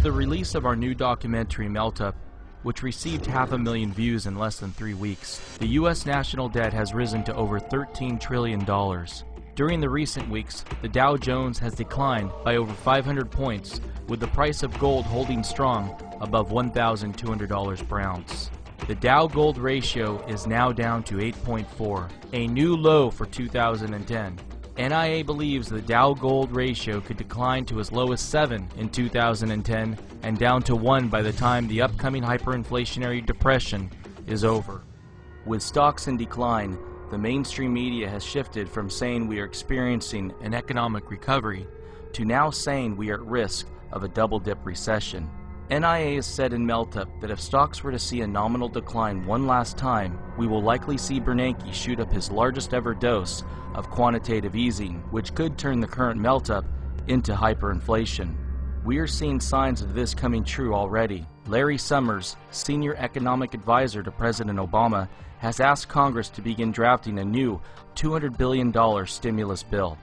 the release of our new documentary Meltup, which received 500,000 views in less than 3 weeks, the U.S. national debt has risen to over $13 trillion. During the recent weeks, the Dow Jones has declined by over 500 points, with the price of gold holding strong above $1,200 per ounce. The Dow-Gold ratio is now down to 8.4, a new low for 2010. NIA believes the Dow-Gold ratio could decline to as low as 7 in 2010 and down to 1 by the time the upcoming hyperinflationary depression is over. With stocks in decline, the mainstream media has shifted from saying we are experiencing an economic recovery to now saying we are at risk of a double-dip recession. NIA has said in Meltup that if stocks were to see a nominal decline one last time, we will likely see Bernanke shoot up his largest ever dose of quantitative easing, which could turn the current Meltup into hyperinflation. We are seeing signs of this coming true already. Larry Summers, senior economic advisor to President Obama, has asked Congress to begin drafting a new $200 billion stimulus bill.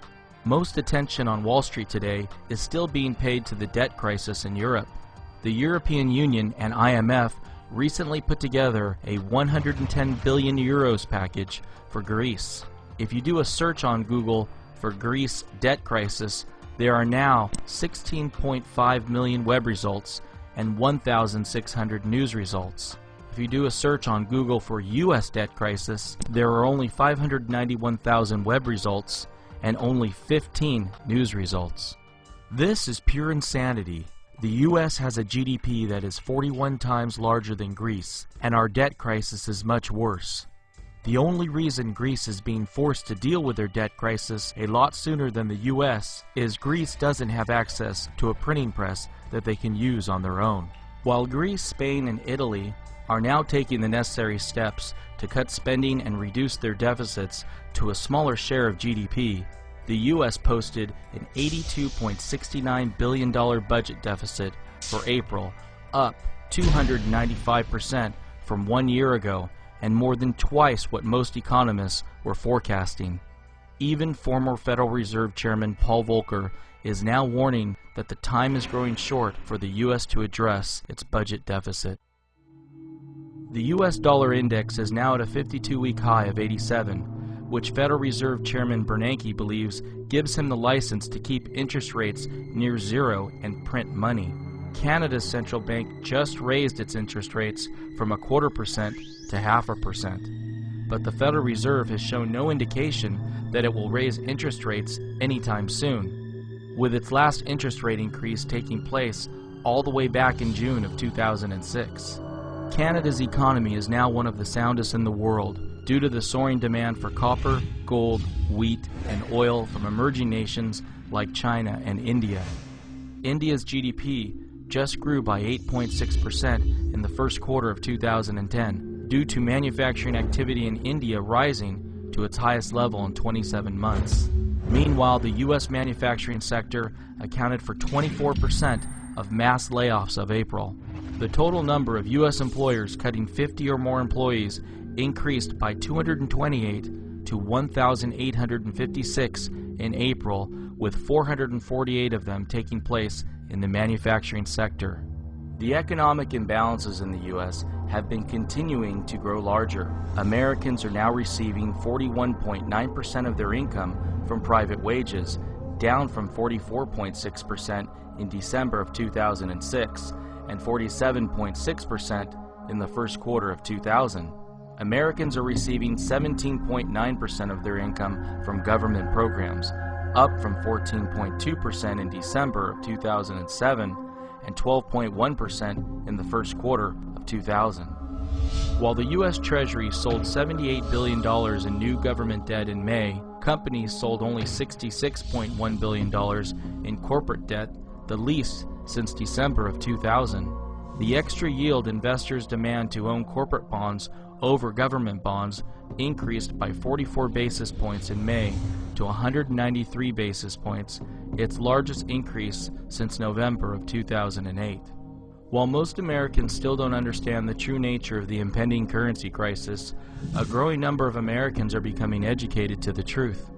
Most attention on Wall Street today is still being paid to the debt crisis in Europe. The European Union and IMF recently put together a 110 billion euros package for Greece. If you do a search on Google for Greece debt crisis, there are now 16.5 million web results and 1,600 news results. If you do a search on Google for US debt crisis, there are only 591,000 web results and only 15 news results. This is pure insanity. The U.S. has a GDP that is 41 times larger than Greece, and our debt crisis is much worse. The only reason Greece is being forced to deal with their debt crisis a lot sooner than the U.S. is Greece doesn't have access to a printing press that they can use on their own. While Greece, Spain, and Italy are now taking the necessary steps to cut spending and reduce their deficits to a smaller share of GDP, the U.S. posted an $82.69 billion budget deficit for April, up 295% from 1 year ago and more than twice what most economists were forecasting. Even former Federal Reserve Chairman Paul Volcker is now warning that the time is growing short for the U.S. to address its budget deficit. The U.S. dollar index is now at a 52-week high of 87. Which Federal Reserve Chairman Bernanke believes gives him the license to keep interest rates near zero and print money. Canada's central bank just raised its interest rates from 0.25% to 0.5%. But the Federal Reserve has shown no indication that it will raise interest rates anytime soon, with its last interest rate increase taking place all the way back in June of 2006. Canada's economy is now one of the soundest in the world, due to the soaring demand for copper, gold, wheat, and oil from emerging nations like China and India. India's GDP just grew by 8.6% in the first quarter of 2010, due to manufacturing activity in India rising to its highest level in 27 months. Meanwhile, the U.S. manufacturing sector accounted for 24% of mass layoffs of April. The total number of U.S. employers cutting 50 or more employees increased by 228 to 1,856 in April, with 448 of them taking place in the manufacturing sector. The economic imbalances in the U.S. have been continuing to grow larger. Americans are now receiving 41.9% of their income from private wages, down from 44.6% in December of 2006 and 47.6% in the first quarter of 2000. Americans are receiving 17.9% of their income from government programs, up from 14.2% in December of 2007 and 12.1% in the first quarter of 2000. While the U.S. Treasury sold $78 billion in new government debt in May, companies sold only $66.1 billion in corporate debt, the least since December of 2000. The extra yield investors demand to own corporate bonds over government bonds increased by 44 basis points in May to 193 basis points, its largest increase since November of 2008. While most Americans still don't understand the true nature of the impending currency crisis, a growing number of Americans are becoming educated to the truth.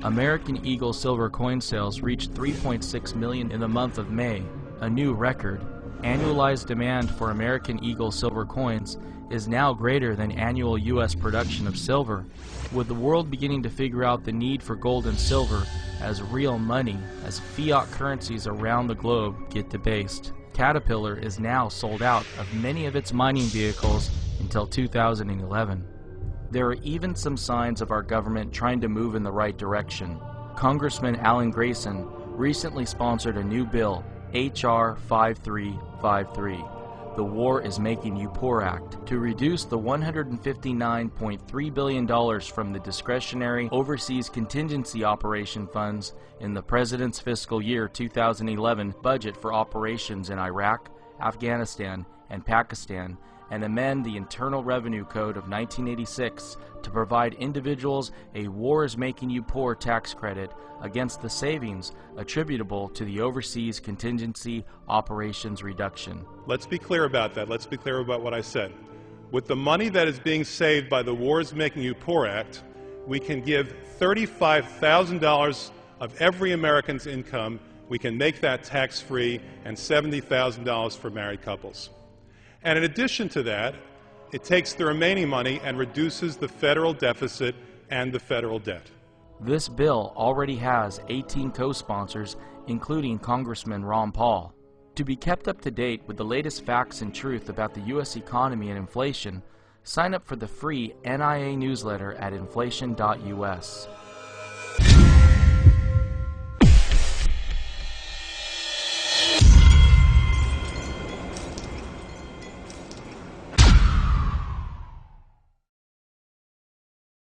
American Eagle silver coin sales reached 3.6 million in the month of May, a new record. Annualized demand for American Eagle silver coins is now greater than annual U.S. production of silver, with the world beginning to figure out the need for gold and silver as real money as fiat currencies around the globe get debased. Caterpillar is now sold out of many of its mining vehicles until 2011. There are even some signs of our government trying to move in the right direction. Congressman Alan Grayson recently sponsored a new bill, H.R. 5353, the War is Making You Poor Act, to reduce the $159.3 billion from the discretionary overseas contingency operation funds in the President's fiscal year 2011 budget for operations in Iraq, Afghanistan, and Pakistan, and amend the Internal Revenue Code of 1986 to provide individuals a War is Making You Poor tax credit against the savings attributable to the overseas contingency operations reduction. Let's be clear about that. Let's be clear about what I said. With the money that is being saved by the War is Making You Poor Act, we can give $35,000 of every American's income. We can make that tax-free, and $70,000 for married couples. And in addition to that, it takes the remaining money and reduces the federal deficit and the federal debt. This bill already has 18 co-sponsors, including Congressman Ron Paul. To be kept up to date with the latest facts and truth about the U.S. economy and inflation, sign up for the free NIA newsletter at inflation.us.